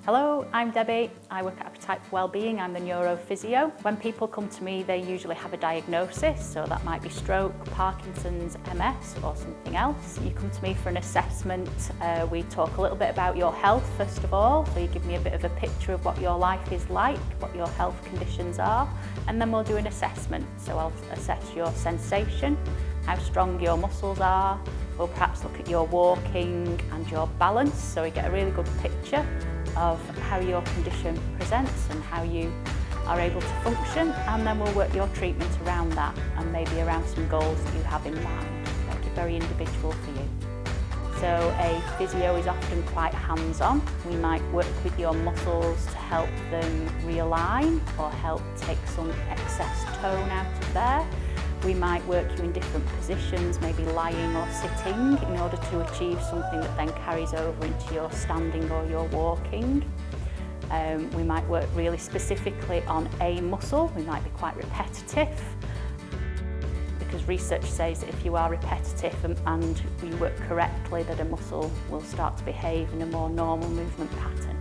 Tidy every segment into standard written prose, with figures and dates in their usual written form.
Hello, I'm Debbie. I work at Appetite for Wellbeing. I'm the Neuro Physio. When people come to me, they usually have a diagnosis, so that might be stroke, Parkinson's, MS or something else. You come to me for an assessment. We talk a little bit about your health first of all, so you give me a bit of a picture of what your life is like, what your health conditions are, and then we'll do an assessment. So I'll assess your sensation, how strong your muscles are. We'll perhaps look at your walking and your balance, so we get a really good picture of how your condition presents and how you are able to function, and then we'll work your treatment around that and maybe around some goals that you have in mind. Make it very individual for you. So a physio is often quite hands-on. We might work with your muscles to help them realign or help take some excess tone out of there. We might work you in different positions, maybe lying or sitting, in order to achieve something that then carries over into your standing or your walking. We might work really specifically on a muscle. We might be quite repetitive, because research says that if you are repetitive and you work correctly, that a muscle will start to behave in a more normal movement pattern.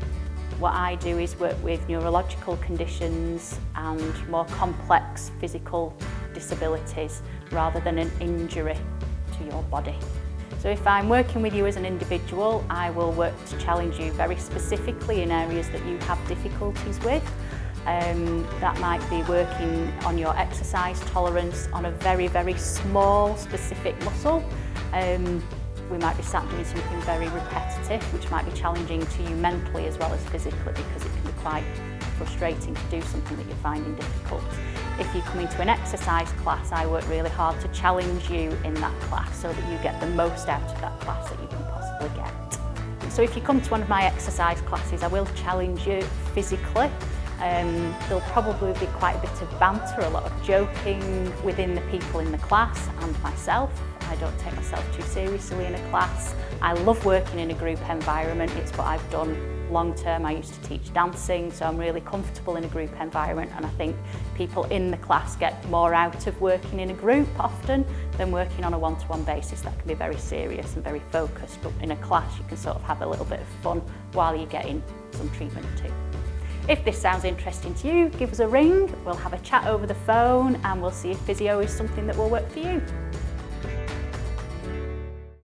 What I do is work with neurological conditions and more complex physical disabilities rather than an injury to your body. So if I'm working with you as an individual, I will work to challenge you very specifically in areas that you have difficulties with. That might be working on your exercise tolerance on a very, very small specific muscle. We might be sat doing something very repetitive, which might be challenging to you mentally as well as physically, because it can be quite frustrating to do something that you're finding difficult. If you come into an exercise class, I work really hard to challenge you in that class so that you get the most out of that class that you can possibly get. So if you come to one of my exercise classes, I will challenge you physically. There'll probably be quite a bit of banter, a lot of joking within the people in the class and myself. I don't take myself too seriously in a class. I love working in a group environment. It's what I've done long term. I used to teach dancing, so I'm really comfortable in a group environment, and I think people in the class get more out of working in a group often than working on a one-to-one basis. That can be very serious and very focused, but in a class you can sort of have a little bit of fun while you're getting some treatment too. If this sounds interesting to you, give us a ring, we'll have a chat over the phone and we'll see if physio is something that will work for you.